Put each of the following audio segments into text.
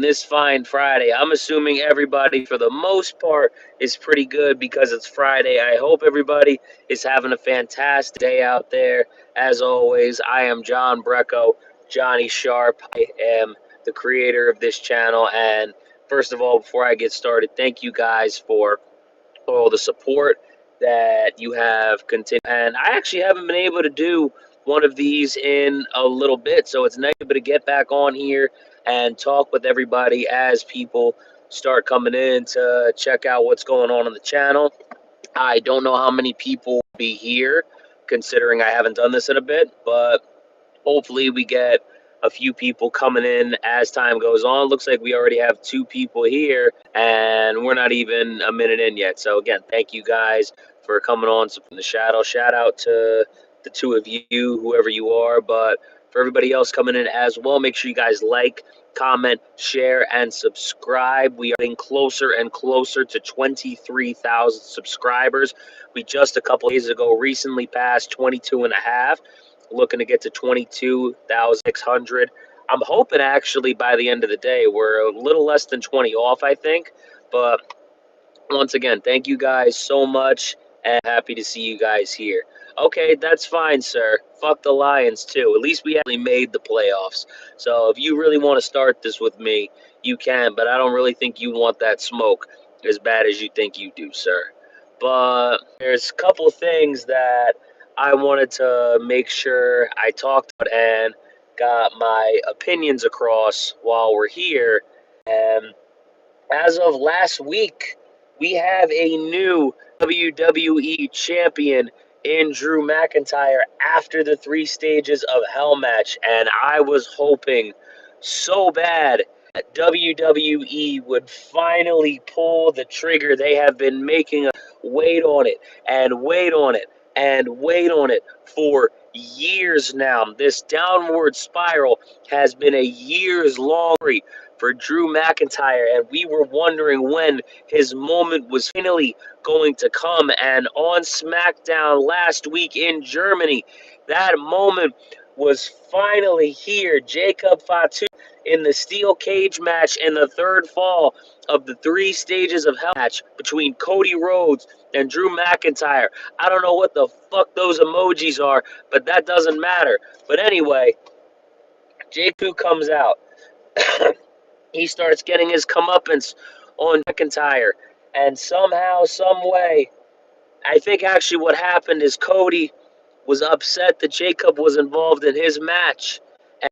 this fine Friday. I'm assuming everybody, for the most part, is pretty good because it's Friday. I hope everybody is having a fantastic day out there. As always, I am John Brecco, Johnny Sharp. I am the creator of this channel. And first of all, before I get started, thank you guys for all the support that you have continued. And I actually haven't been able to do one of these in a little bit, so it's nice to get back on here and talk with everybody as people start coming in to check out what's going on the channel. I don't know how many people will be here, considering I haven't done this in a bit, but hopefully we get a few people coming in as time goes on. Looks like we already have 2 people here, and we're not even a minute in yet. So again, thank you guys for coming on from the shadow. Shout out to the 2 of you, whoever you are, but for everybody else coming in as well, make sure you guys like, comment, share, and subscribe. We are getting closer and closer to 23,000 subscribers. We just a couple days ago recently passed 22 and a half, looking to get to 22,600. I'm hoping actually by the end of the day we're a little less than 20 off, I think. But once again, thank you guys so much, and happy to see you guys here. Okay, that's fine, sir. Fuck the Lions, too. At least we actually made the playoffs. So if you really want to start this with me, you can, but I don't really think you want that smoke as bad as you think you do, sir. But there's a couple things that I wanted to make sure I talked about and got my opinions across while we're here. And as of last week, we have a new WWE champion in Drew McIntyre after the 3 stages of Hell match. And I was hoping so bad that WWE would finally pull the trigger. They have been making a wait on it and wait on it and wait on it for years now. This downward spiral has been a years long for Drew McIntyre, and we were wondering when his moment was finally going to come. And on SmackDown last week in Germany, that moment was finally here. Jacob Fatu in the steel cage match in the 3rd fall of the 3 stages of Hell match between Cody Rhodes and Drew McIntyre. I don't know what the fuck those emojis are, but that doesn't matter. But anyway, Jacob comes out. He starts getting his comeuppance on McIntyre, and somehow, some way, I think actually what happened is Cody was upset that Jacob was involved in his match.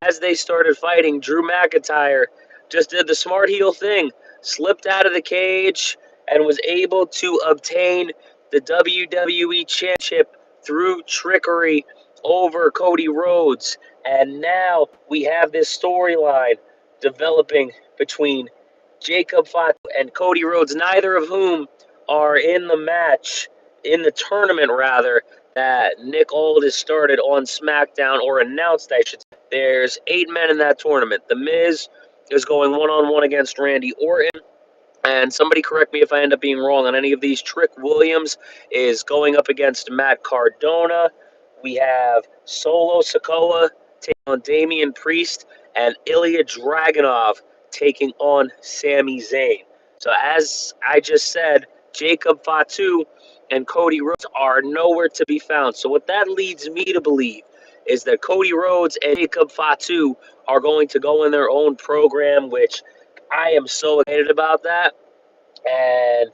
As they started fighting, Drew McIntyre just did the smart heel thing, slipped out of the cage, and was able to obtain the WWE Championship through trickery over Cody Rhodes. And now we have this storyline developing between Jacob Fatu and Cody Rhodes, neither of whom are in the match, in the tournament rather, that Nick Aldis started on SmackDown, or announced, I should say. There's 8 men in that tournament. The Miz is going one-on-one against Randy Orton. And somebody correct me if I end up being wrong on any of these. Trick Williams is going up against Matt Cardona. We have Solo Sikoa taking on Damian Priest, and Ilya Dragunov taking on Sami Zayn. So as I just said, Jacob Fatu and Cody Rhodes are nowhere to be found. So what that leads me to believe is that Cody Rhodes and Jacob Fatu are going to go in their own program, which I am so excited about that. And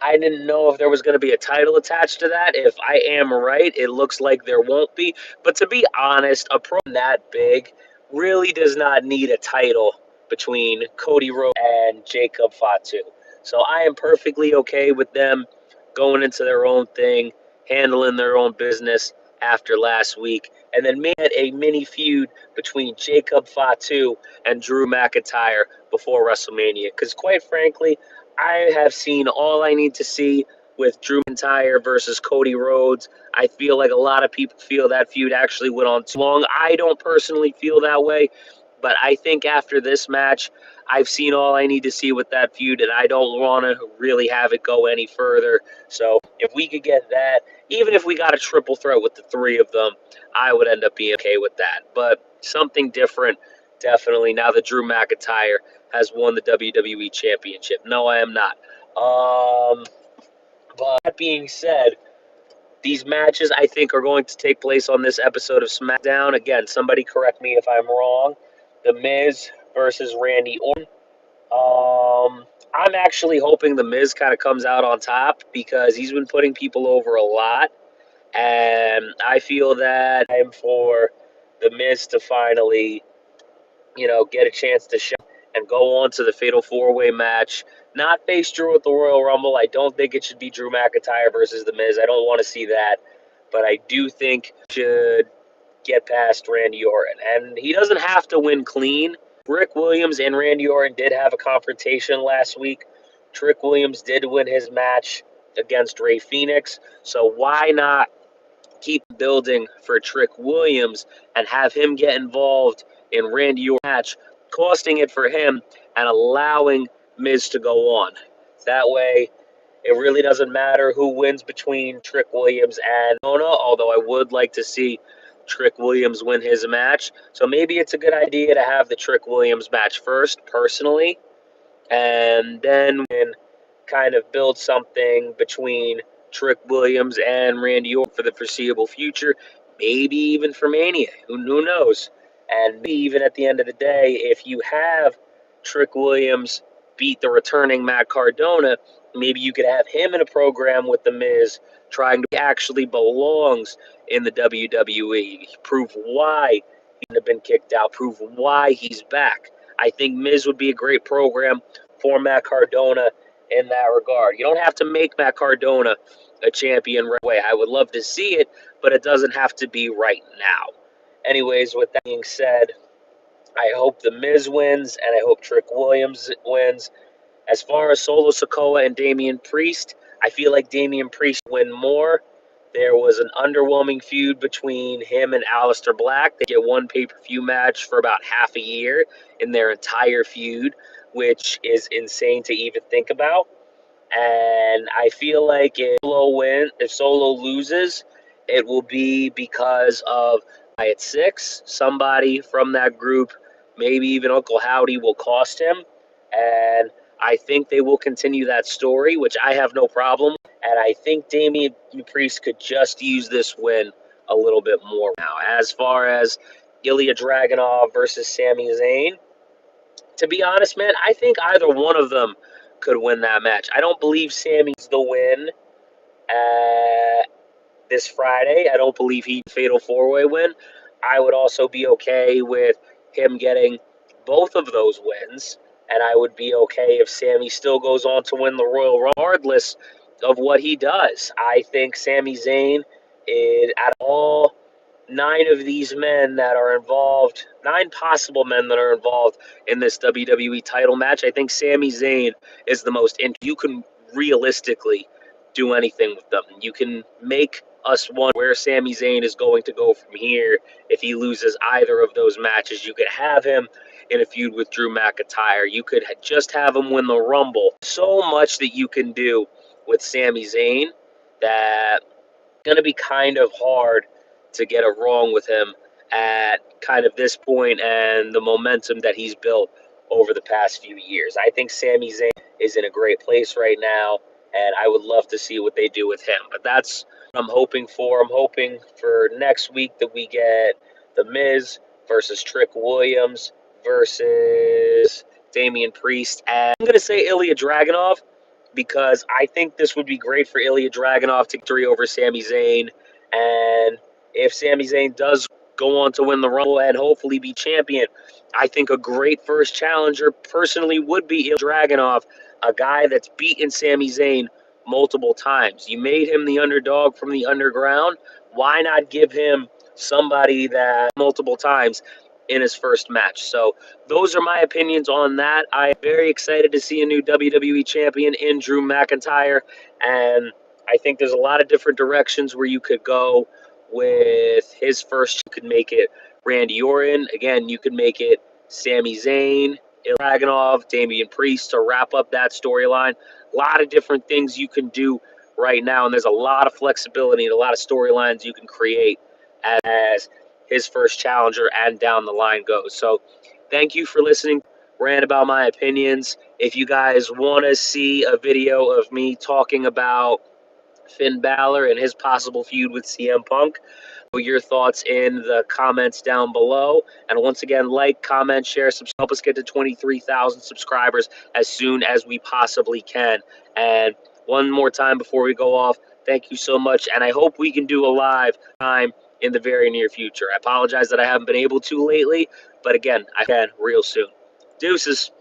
I didn't know if there was going to be a title attached to that. If I am right, it looks like there won't be. But to be honest, a program that big really does not need a title between Cody Rhodes and Jacob Fatu. So I am perfectly okay with them going into their own thing, handling their own business after last week, and then made a mini feud between Jacob Fatu and Drew McIntyre before WrestleMania. Because quite frankly, I have seen all I need to see with Drew McIntyre versus Cody Rhodes. I feel like a lot of people feel that feud actually went on too long. I don't personally feel that way, but I think after this match, I've seen all I need to see with that feud, and I don't want to really have it go any further. So if we could get that, even if we got a triple threat with the 3 of them, I would end up being okay with that. But something different Definitely. Now that Drew McIntyre has won the WWE Championship. No, I am not. But that being said, these matches I think are going to take place on this episode of SmackDown. Again, somebody correct me if I'm wrong. The Miz versus Randy Orton. I'm actually hoping The Miz kind of comes out on top because he's been putting people over a lot. And I feel that time for The Miz to finally, get a chance to shine and go on to the Fatal 4-Way match. Not face Drew at the Royal Rumble. I don't think it should be Drew McIntyre versus The Miz. I don't want to see that. But I do think should get past Randy Orton. And he doesn't have to win clean. Trick Williams and Randy Orton did have a confrontation last week. Trick Williams did win his match against Rey Fenix. So why not keep building for Trick Williams and have him get involved in Randy Orton's match, costing it for him and allowing Miz to go on. That way, it really doesn't matter who wins between Trick Williams and Mona, although I would like to see Trick Williams win his match. So maybe it's a good idea to have the Trick Williams match first, personally, and then kind of build something between Trick Williams and Randy Orton for the foreseeable future, maybe even for Mania. Who knows? And maybe even at the end of the day, if you have Trick Williams beat the returning Matt Cardona, maybe you could have him in a program with The Miz trying to actually belongs in the WWE. Prove why he have been kicked out. Prove why he's back. I think Miz would be a great program for Matt Cardona in that regard. You don't have to make Matt Cardona a champion right away. I would love to see it, but it doesn't have to be right now. Anyways, with that being said, I hope The Miz wins, and I hope Trick Williams wins. As far as Solo Sikoa and Damian Priest, I feel like Damian Priest win more. There was an underwhelming feud between him and Aleister Black. They get one pay-per-view match for about half a year in their entire feud, which is insane to even think about. And I feel like if Solo loses, it will be because of at 6. Somebody from that group, maybe even Uncle Howdy, will cost him. And I think they will continue that story, which I have no problem. And I think Damian Priest could just use this win a little bit more now. As far as Ilya Dragunov versus Sami Zayn, to be honest, man, I think either one of them could win that match. I don't believe Sammy's the win this Friday. I don't believe he Fatal 4-Way win. I would also be okay with him getting both of those wins, and I would be okay if Sami still goes on to win the Royal Rumble, regardless of what he does. I think Sami Zayn is, out of all 9 of these men that are involved, 9 possible men that are involved in this WWE title match, I think Sami Zayn is the most. You can realistically do anything with them. You can make us wonder where Sami Zayn is going to go from here if he loses either of those matches. You could have him in a feud with Drew McIntyre. You could just have him win the Rumble. So much that you can do with Sami Zayn that going to be kind of hard to get it wrong with him at kind of this point and the momentum that he's built over the past few years. I think Sami Zayn is in a great place right now, and I would love to see what they do with him. But that's what I'm hoping for. I'm hoping for next week that we get The Miz versus Trick Williams versus Damian Priest. And I'm going to say Ilya Dragunov, because I think this would be great for Ilya Dragunov to victory over Sami Zayn. And if Sami Zayn does go on to win the Rumble and hopefully be champion, I think a great first challenger personally would be Ilya Dragunov, a guy that's beaten Sami Zayn multiple times. You made him the underdog from the underground. Why not give him somebody that multiple times in his first match? So those are my opinions on that. I'm very excited to see a new WWE champion in Drew McIntyre, and I think there's a lot of different directions where you could go with his first. You could make it Randy Orton. Again, you could make it Sami Zayn, Ilya Dragunov, Damian Priest to wrap up that storyline. A lot of different things you can do right now, and there's a lot of flexibility and a lot of storylines you can create as his first challenger and down the line goes. So thank you for listening. Rant about my opinions. If you guys want to see a video of me talking about Finn Balor and his possible feud with CM Punk, put your thoughts in the comments down below. And once again, like, comment, share, help us get to 23,000 subscribers as soon as we possibly can. And one more time before we go off, thank you so much. And I hope we can do a live time in the very near future. I apologize that I haven't been able to lately, but again, I can real soon. Deuces.